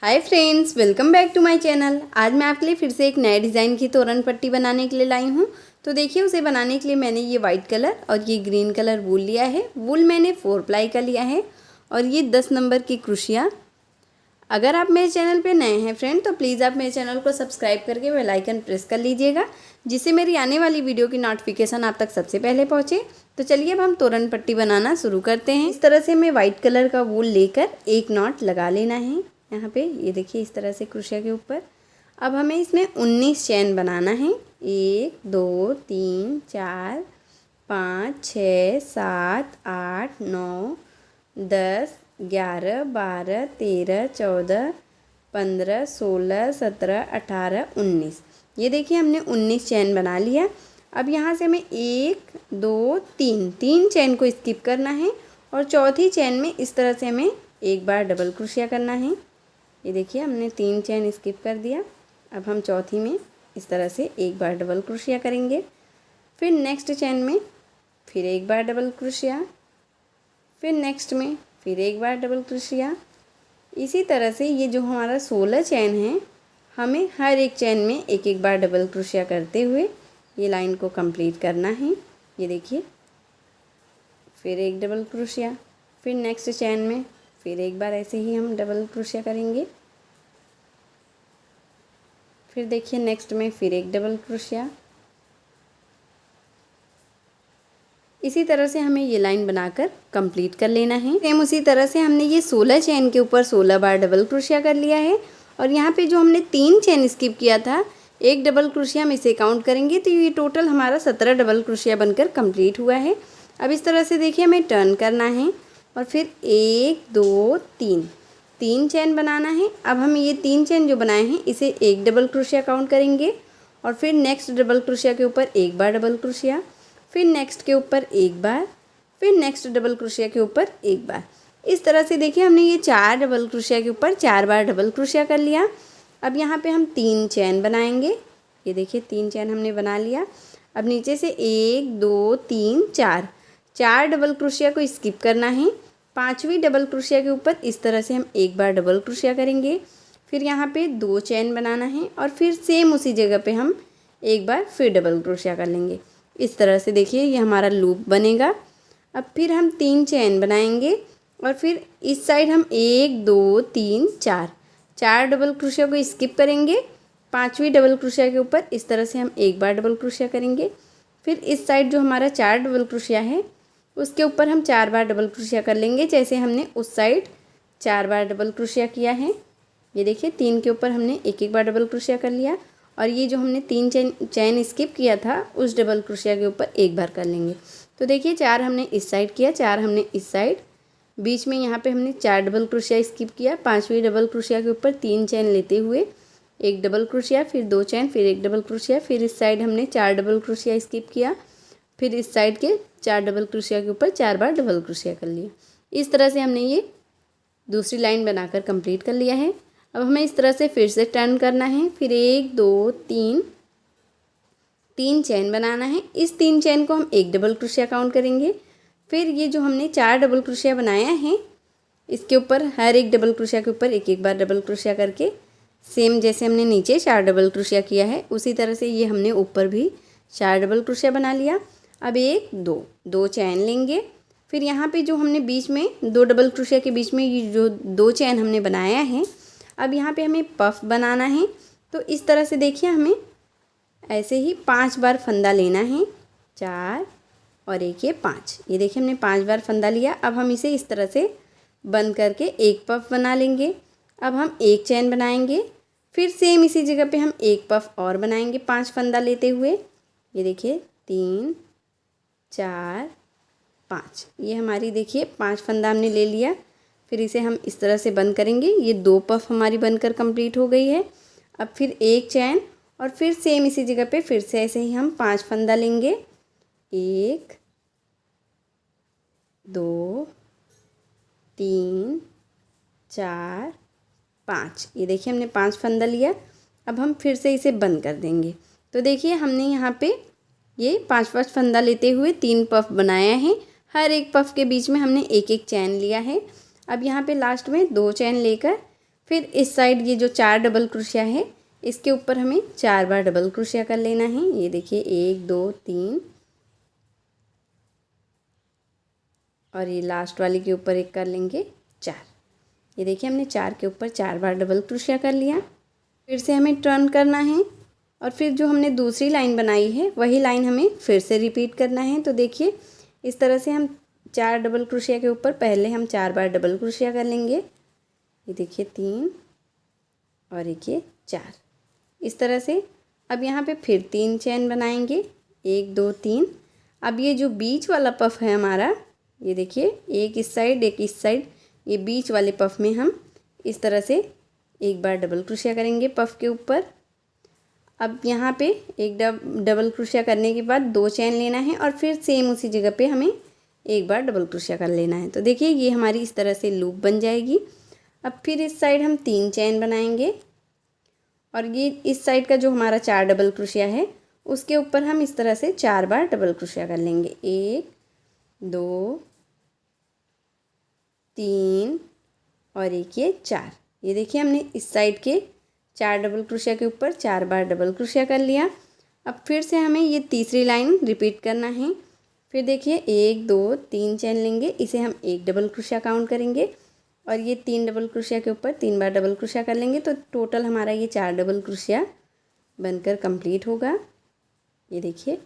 Hi friends, welcome back to my channel. आज मैं आपके लिए फिर से एक नए डिज़ाइन की तोरण पट्टी बनाने के लिए लाई हूँ। तो देखिए, उसे बनाने के लिए मैंने ये वाइट कलर और ये ग्रीन कलर वूल लिया है। वूल मैंने 4 प्लाई का लिया है और ये 10 नंबर की क्रोशिया। अगर आप मेरे चैनल पे नए हैं फ्रेंड, तो प्लीज़ आप मेरे चैनल को सब्सक्राइब करके बेल आइकन प्रेस कर लीजिएगा, जिससे मेरी आने वाली वीडियो की नोटिफिकेशन आप तक सबसे पहले पहुँचे। तो चलिए अब हम तोरण पट्टी बनाना शुरू करते हैं। इस तरह से हमें वाइट कलर का वूल लेकर एक नॉट लगा लेना है। यहाँ पे ये देखिए, इस तरह से क्रोशिया के ऊपर। अब हमें इसमें 19 चैन बनाना है। 1 2 3 4 5 6 7 8 9 10 11 12 13 14 15 16 17 18 19। ये देखिए, हमने 19 चैन बना लिया। अब यहाँ से हमें 1 2 3 चैन को स्किप करना है और चौथी चैन में इस तरह से हमें एक बार डबल क्रोशिया करना है। ये देखिए, हमने 3 चैन स्किप कर दिया। अब हम चौथी में इस तरह से एक बार डबल क्रोशिया करेंगे। फिर नेक्स्ट चैन में फिर एक बार डबल क्रोशिया, फिर नेक्स्ट में फिर एक बार डबल क्रोशिया। इसी तरह से ये जो हमारा 16 चैन है, हमें हर एक चैन में एक एक बार डबल क्रोशिया करते हुए ये लाइन को कंप्लीट करना है। ये देखिए, फिर एक डबल क्रोशिया, फिर नेक्स्ट चैन में फिर एक बार ऐसे ही हम डबल क्रोशिया करेंगे। फिर देखिए, नेक्स्ट में फिर एक डबल क्रोशिया। इसी तरह से हमें ये लाइन बनाकर कंप्लीट कर लेना है। सेम उसी तरह से हमने ये 16 चैन के ऊपर 16 बार डबल क्रोशिया कर लिया है। और यहाँ पे जो हमने 3 चैन स्किप किया था, एक डबल क्रोशिया हम इसे काउंट करेंगे तो ये टोटल हमारा 17 डबल क्रोशिया बनकर कंप्लीट हुआ है। अब इस तरह से देखिए, हमें टर्न करना है और फिर 1 2 3 चैन बनाना है। अब हम ये 3 चैन जो बनाए हैं, इसे एक डबल क्रोशिया काउंट करेंगे और फिर नेक्स्ट डबल क्रोशिया के ऊपर एक बार डबल क्रोशिया, फिर नेक्स्ट के ऊपर एक बार, फिर नेक्स्ट डबल क्रोशिया के ऊपर एक बार। इस तरह से देखिए, हमने ये 4 डबल क्रोशिया के ऊपर 4 बार डबल क्रोशिया कर लिया। अब यहाँ पे हम 3 चैन बनाएंगे। ये देखिए, 3 चैन हमने बना लिया। अब नीचे से 1 2 3 4 डबल क्रोशिया को स्किप करना है। 5वीं डबल क्रोशिया के ऊपर इस तरह से हम एक बार डबल क्रोशिया करेंगे। फिर यहाँ पे 2 चैन बनाना है और फिर सेम उसी जगह पे हम एक बार फिर डबल क्रोशिया कर लेंगे। इस तरह से देखिए, ये हमारा लूप बनेगा। अब फिर हम 3 चैन बनाएंगे और फिर इस साइड हम 1 2 3 4 डबल क्रोशिया को स्किप करेंगे। 5वीं डबल क्रोशिया के ऊपर इस तरह से हम एक बार डबल क्रोशिया करेंगे। फिर इस साइड जो हमारा 4 डबल क्रोशिया है, उसके ऊपर हम 4 बार डबल क्रोशिया कर लेंगे, जैसे हमने उस साइड 4 बार डबल क्रोशिया किया है। ये देखिए, 3 के ऊपर हमने एक एक बार डबल क्रोशिया कर लिया और ये जो हमने 3 चैन स्किप किया था, उस डबल क्रोशिया के ऊपर एक बार कर लेंगे। तो देखिए, 4 हमने इस साइड किया, 4 हमने इस साइड, बीच में यहाँ पे हमने 4 डबल क्रोशिया स्किप किया। 5वीं डबल क्रोशिया के ऊपर 3 चैन लेते हुए एक डबल क्रोशिया, फिर 2 चैन, फिर एक डबल क्रोशिया, फिर इस साइड हमने 4 डबल क्रोशिया स्किप किया, फिर इस साइड के 4 डबल क्रोशिया के ऊपर 4 बार डबल क्रोशिया कर लिया। इस तरह से हमने ये दूसरी लाइन बनाकर कंप्लीट कर लिया है। अब हमें इस तरह से फिर से टर्न करना है। फिर 1 2 3 चैन बनाना है। इस 3 चैन को हम एक डबल क्रोशिया काउंट करेंगे। फिर ये जो हमने 4 डबल क्रोशिया बनाया है, इसके ऊपर हर एक डबल क्रोशिया के ऊपर एक एक बार डबल क्रोशिया करके, सेम जैसे हमने नीचे 4 डबल क्रोशिया किया है, उसी तरह से ये हमने ऊपर भी 4 डबल क्रोशिया बना लिया। अब 1 2 चैन लेंगे। फिर यहाँ पे जो हमने बीच में 2 डबल क्रोशिया के बीच में ये जो 2 चैन हमने बनाया है, अब यहाँ पे हमें पफ बनाना है। तो इस तरह से देखिए, हमें ऐसे ही 5 बार फंदा लेना है। 4 और एक ये 5। ये देखिए, हमने 5 बार फंदा लिया। अब हम इसे इस तरह से बंद करके एक पफ बना लेंगे। अब हम एक चैन बनाएंगे, फिर सेम इसी जगह पे हम एक पफ और बनाएंगे 5 फंदा लेते हुए। ये देखिए, 3 4 5, ये हमारी देखिए 5 फंदा हमने ले लिया। फिर इसे हम इस तरह से बंद करेंगे। ये 2 पफ हमारी बनकर कंप्लीट हो गई है। अब फिर एक चैन और फिर सेम इसी जगह पे फिर से ऐसे ही हम 5 फंदा लेंगे। 1 2 3 4 5, ये देखिए, हमने 5 फंदा लिया। अब हम फिर से इसे बंद कर देंगे। तो देखिए, हमने यहाँ पे ये 5 फंदा लेते हुए 3 पफ बनाया है। हर एक पफ के बीच में हमने एक एक चैन लिया है। अब यहाँ पे लास्ट में 2 चैन लेकर फिर इस साइड ये जो 4 डबल क्रोशिया है इसके ऊपर हमें 4 बार डबल क्रोशिया कर लेना है। ये देखिए 1 2 3 और ये लास्ट वाली के ऊपर एक कर लेंगे 4। ये देखिए हमने 4 के ऊपर 4 बार डबल क्रोशिया कर लिया। फिर से हमें टर्न करना है और फिर जो हमने दूसरी लाइन बनाई है वही लाइन हमें फिर से रिपीट करना है। तो देखिए इस तरह से हम 4 डबल क्रोशिया के ऊपर पहले हम 4 बार डबल क्रोशिया कर लेंगे। ये देखिए 3 और एक ये 4, इस तरह से। अब यहाँ पे फिर 3 चेन बनाएंगे, 1 2 3। अब ये जो बीच वाला पफ है हमारा, ये देखिए एक इस साइड एक इस साइड, ये बीच वाले पफ में हम इस तरह से एक बार डबल क्रोशिया करेंगे पफ के ऊपर। अब यहाँ पे एक डबल क्रोशिया करने के बाद 2 चेन लेना है और फिर सेम उसी जगह पे हमें एक बार डबल क्रोशिया कर लेना है। तो देखिए ये हमारी इस तरह से लूप बन जाएगी। अब फिर इस साइड हम 3 चेन बनाएंगे और ये इस साइड का जो हमारा 4 डबल क्रोशिया है उसके ऊपर हम इस तरह से 4 बार डबल क्रोशिया कर लेंगे। 1 2 3 और एक ये 4। ये देखिए हमने इस साइड के 4 डबल क्रोशिया के ऊपर 4 बार डबल क्रोशिया कर लिया। अब फिर से हमें ये तीसरी लाइन रिपीट करना है। फिर देखिए 1 2 3 चेन लेंगे, इसे हम एक डबल क्रोशिया काउंट करेंगे और ये 3 डबल क्रोशिया के ऊपर 3 बार डबल क्रोशिया कर लेंगे। तो टोटल हमारा ये 4 डबल क्रोशिया बनकर कंप्लीट होगा। ये देखिए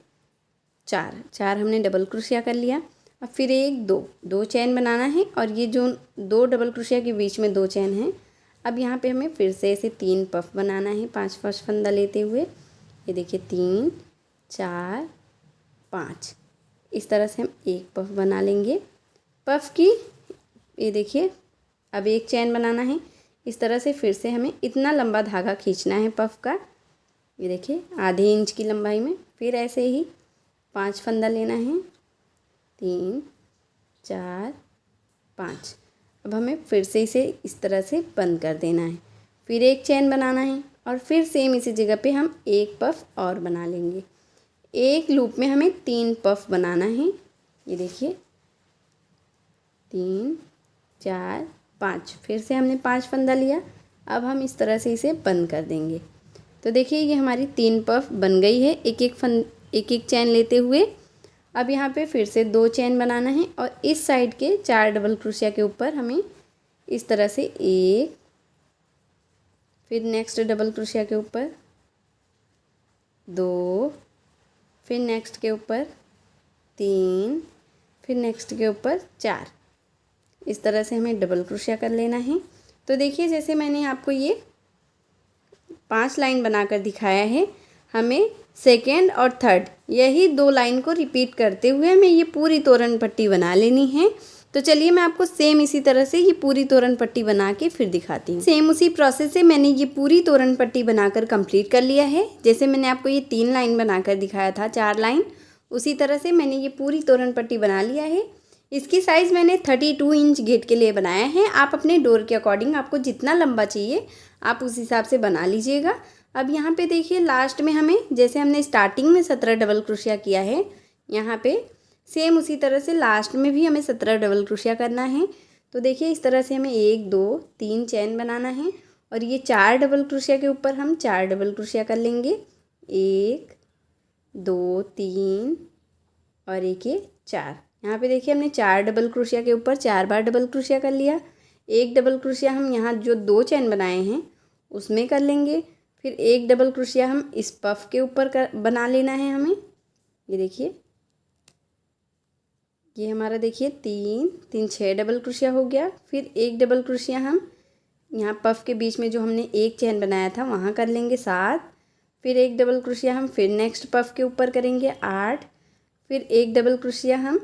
4 हमने डबल क्रोशिया कर लिया। अब फिर 1 2 चेन बनाना है और ये जो 2 डबल क्रोशिया के बीच में 2 चेन हैं, अब यहाँ पे हमें फिर से ऐसे 3 पफ बनाना है 5 फंदा लेते हुए। ये देखिए 3 4 5, इस तरह से हम एक पफ बना लेंगे। पफ की ये देखिए अब एक चेन बनाना है इस तरह से। फिर से हमें इतना लंबा धागा खींचना है पफ का, ये देखिए आधे इंच की लंबाई में। फिर ऐसे ही 5 फंदा लेना है, 3 4 5। अब हमें फिर से इसे इस तरह से बंद कर देना है। फिर एक चेन बनाना है और फिर सेम इसी जगह पे हम एक पफ और बना लेंगे। एक लूप में हमें 3 पफ बनाना है। ये देखिए 3 4 5, फिर से हमने 5 फंदा लिया। अब हम इस तरह से इसे बंद कर देंगे। तो देखिए ये हमारी 3 पफ बन गई है एक एक चैन लेते हुए। अब यहाँ पे फिर से 2 चैन बनाना है और इस साइड के 4 डबल क्रोशिया के ऊपर हमें इस तरह से 1, फिर नेक्स्ट डबल क्रोशिया के ऊपर 2, फिर नेक्स्ट के ऊपर 3, फिर नेक्स्ट के ऊपर 4, इस तरह से हमें डबल क्रोशिया कर लेना है। तो देखिए जैसे मैंने आपको ये 5 लाइन बनाकर दिखाया है, हमें सेकेंड और थर्ड यही 2 लाइन को रिपीट करते हुए हमें ये पूरी तोरण पट्टी बना लेनी है। तो चलिए मैं आपको सेम इसी तरह से ये पूरी तोरण पट्टी बना के फिर दिखाती हूँ। सेम उसी प्रोसेस से मैंने ये पूरी तोरण पट्टी बनाकर कंप्लीट कर लिया है। जैसे मैंने आपको ये 3 लाइन बनाकर दिखाया था, 4 लाइन, उसी तरह से मैंने ये पूरी तोरण पट्टी बना लिया है। इसकी साइज़ मैंने 32 इंच गेट के लिए बनाया है। आप अपने डोर के अकॉर्डिंग आपको जितना लंबा चाहिए आप उस हिसाब से बना लीजिएगा। अब यहाँ पे देखिए लास्ट में हमें, जैसे हमने स्टार्टिंग में 17 डबल क्रोशिया किया है, यहाँ पे सेम उसी तरह से लास्ट में भी हमें 17 डबल क्रोशिया करना है। तो देखिए इस तरह से हमें 1 2 3 चैन बनाना है और ये 4 डबल क्रोशिया के ऊपर हम 4 डबल क्रोशिया कर लेंगे। 1 2 3 और एक ये 4। यहाँ पे देखिए हमने 4 डबल क्रोशिया के ऊपर 4 बार डबल क्रोशिया कर लिया। एक डबल क्रोशिया हम यहाँ जो 2 चैन बनाए हैं उसमें कर लेंगे। फिर एक डबल क्रोशिया हम इस पफ के ऊपर बना लेना है हमें। ये देखिए ये हमारा देखिए 3 6 डबल क्रोशिया हो गया। फिर एक डबल क्रोशिया हम यहाँ पफ के बीच में जो हमने एक चैन बनाया था वहाँ कर लेंगे 7। फिर एक डबल क्रोशिया हम फिर नेक्स्ट पफ के ऊपर करेंगे 8। फिर एक डबल क्रोशिया हम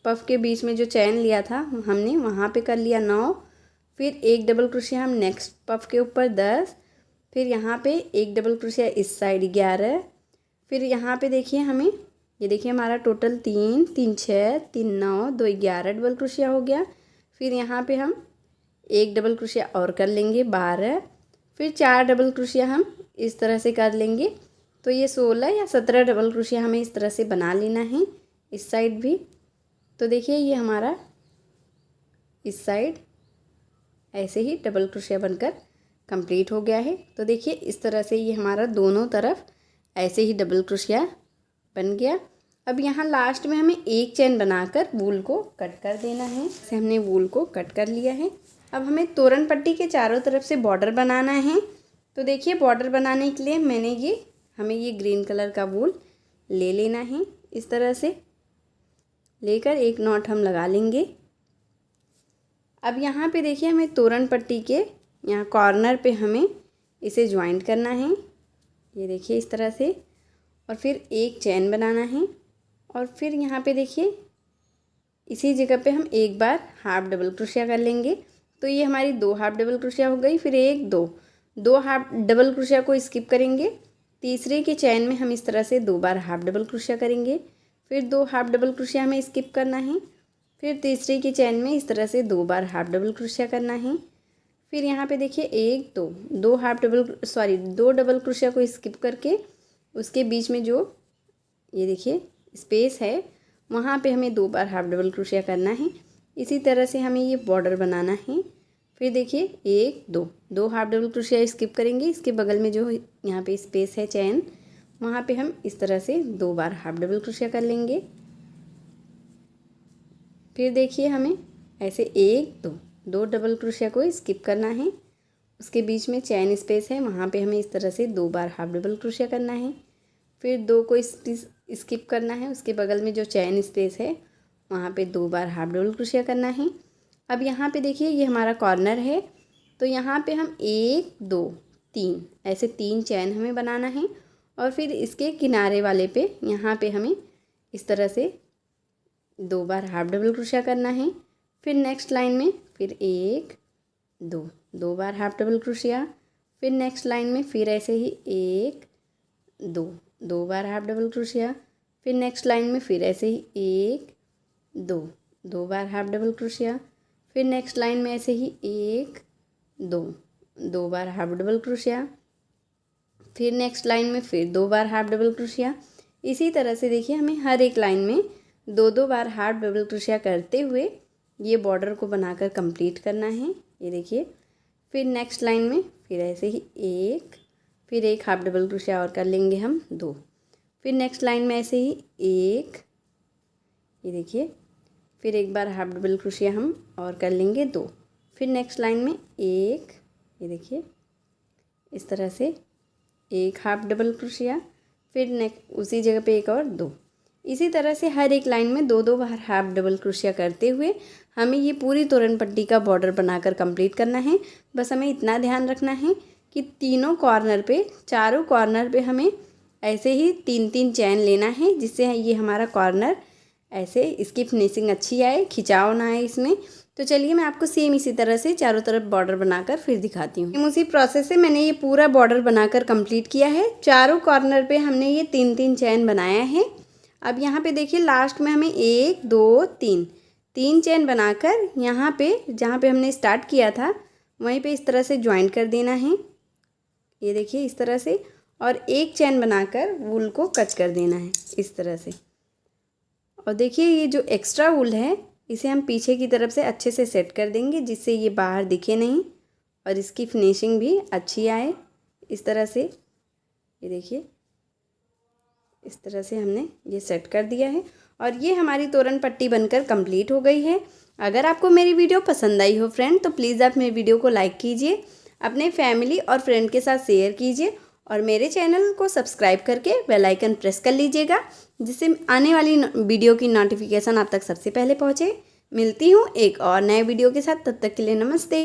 पफ के बीच में जो चैन लिया था हमने वहाँ पे कर लिया 9। फिर एक डबल क्रोशिया हम नेक्स्ट पफ के ऊपर 10। फिर यहाँ पे एक डबल क्रोशिया इस साइड 11। फिर यहाँ पे देखिए हमें, ये देखिए हमारा टोटल 3 3 6 3 9 2 11 डबल क्रोशिया हो गया। फिर यहाँ पे हम एक डबल क्रोशिया और कर लेंगे 12। फिर 4 डबल क्रोशिया हम इस तरह से कर लेंगे। तो ये 16 या 17 डबल क्रोशिया हमें इस तरह से बना लेना है इस साइड भी। तो देखिए ये हमारा इस साइड ऐसे ही डबल क्रोशिया बनकर कंप्लीट हो गया है। तो देखिए इस तरह से ये हमारा दोनों तरफ ऐसे ही डबल क्रोशिया बन गया। अब यहाँ लास्ट में हमें एक चेन बनाकर वूल को कट कर देना है। जैसे हमने वूल को कट कर लिया है। अब हमें तोरण पट्टी के चारों तरफ से बॉर्डर बनाना है। तो देखिए बॉर्डर बनाने के लिए हमें ये ग्रीन कलर का वूल ले लेना है। इस तरह से लेकर एक नॉट हम लगा लेंगे। अब यहाँ पे देखिए हमें तोरण पट्टी के यहाँ कॉर्नर पे हमें इसे ज्वाइंट करना है। ये देखिए इस तरह से, और फिर एक चेन बनाना है। और फिर यहाँ पे देखिए इसी जगह पे हम एक बार हाफ डबल क्रोशिया कर लेंगे। तो ये हमारी 2 हाफ डबल क्रोशिया हो गई। फिर 1 2 हाफ डबल क्रोशिया को स्किप करेंगे। तीसरे के चैन में हम इस तरह से 2 बार हाफ डबल क्रोशिया करेंगे। फिर 2 हाफ डबल क्रोशिया हमें स्किप करना है। फिर तीसरे के चैन में इस तरह से 2 बार हाफ डबल क्रोशिया करना है। फिर यहाँ पे देखिए 1 2 डबल क्रोशिया को स्किप करके उसके बीच में जो ये देखिए स्पेस है वहाँ पे हमें 2 बार हाफ डबल क्रोशिया करना है। इसी तरह से हमें ये बॉर्डर बनाना है। फिर देखिए 1 2 हाफ डबल क्रोशिया स्किप करेंगे। इसके बगल में जो यहाँ पे स्पेस है चैन, वहाँ पे हम इस तरह से 2 बार हाफ डबल क्रोशिया कर लेंगे। फिर देखिए हमें ऐसे 1 2 डबल क्रोशिया को स्किप करना है। उसके बीच में चैन स्पेस है, वहाँ पे हमें इस तरह से 2 बार हाफ डबल क्रोशिया करना है। फिर 2 को स्किप करना है। उसके बगल में जो चैन स्पेस है वहाँ पे 2 बार हाफ डबल क्रोशिया करना है। अब यहाँ पे देखिए ये हमारा कॉर्नर है। तो यहाँ पे हम 1 2 3 ऐसे 3 चैन हमें बनाना है। और फिर इसके किनारे वाले पे यहाँ पे हमें इस तरह से 2 बार हाफ डबल क्रोशिया करना है। फिर नेक्स्ट लाइन में फिर 1 2 बार हाफ डबल क्रोशिया। फिर नेक्स्ट लाइन में फिर ऐसे ही 1 2 बार हाफ डबल क्रोशिया। फिर नेक्स्ट लाइन में फिर ऐसे ही 1 2 बार हाफ डबल क्रोशिया। फिर नेक्स्ट लाइन में ऐसे ही 1 2 बार हाफ डबल क्रोशिया। फिर नेक्स्ट लाइन में फिर 2 बार हाफ डबल क्रोशिया। इसी तरह से देखिए हमें हर एक लाइन में 2 बार हाफ डबल क्रोशिया करते हुए ये बॉर्डर को बनाकर कंप्लीट करना है। ये देखिए फिर नेक्स्ट लाइन में फिर ऐसे ही 1 फिर 1 हाफ डबल क्रोशिया और कर लेंगे हम 2। फिर नेक्स्ट लाइन में ऐसे ही 1 ये देखिए फिर 1 बार हाफ डबल क्रोशिया हम और कर लेंगे 2। फिर नेक्स्ट लाइन में 1 ये देखिए इस तरह से 1 हाफ डबल क्रोशिया। फिर उसी जगह पे 1 और 2। इसी तरह से हर एक लाइन में 2 बार हाफ डबल क्रोशिया करते हुए हमें ये पूरी तोरण पट्टी का बॉर्डर बनाकर कंप्लीट करना है। बस हमें इतना ध्यान रखना है कि चारों कॉर्नर पे हमें ऐसे ही 3 चैन लेना है, जिससे ये हमारा कॉर्नर ऐसे इसकी फिनिशिंग अच्छी आए, खिंचाव ना आए इसमें। तो चलिए मैं आपको सेम इसी तरह से चारों तरफ बॉर्डर बनाकर फिर दिखाती हूँ। उसी प्रोसेस से मैंने ये पूरा बॉर्डर बनाकर कंप्लीट किया है। चारों कॉर्नर पे हमने ये 3 चैन बनाया है। अब यहाँ पे देखिए लास्ट में हमें 1 2 3 चैन बनाकर यहाँ पे जहाँ पे हमने स्टार्ट किया था वहीं पे इस तरह से ज्वाइंट कर देना है। ये देखिए इस तरह से, और एक चैन बनाकर वूल को कट कर देना है इस तरह से। और देखिए ये जो एक्स्ट्रा वूल है इसे हम पीछे की तरफ से अच्छे से सेट कर देंगे, जिससे ये बाहर दिखे नहीं और इसकी फिनिशिंग भी अच्छी आए। इस तरह से ये देखिए इस तरह से हमने ये सेट कर दिया है और ये हमारी तोरण पट्टी बनकर कंप्लीट हो गई है। अगर आपको मेरी वीडियो पसंद आई हो फ्रेंड, तो प्लीज़ आप मेरी वीडियो को लाइक कीजिए, अपने फैमिली और फ्रेंड के साथ शेयर कीजिए और मेरे चैनल को सब्सक्राइब करके बेल आइकन प्रेस कर लीजिएगा, जिससे आने वाली वीडियो की नोटिफिकेशन आप तक सबसे पहले पहुँचे। मिलती हूँ एक और नए वीडियो के साथ, तब तक के लिए नमस्ते।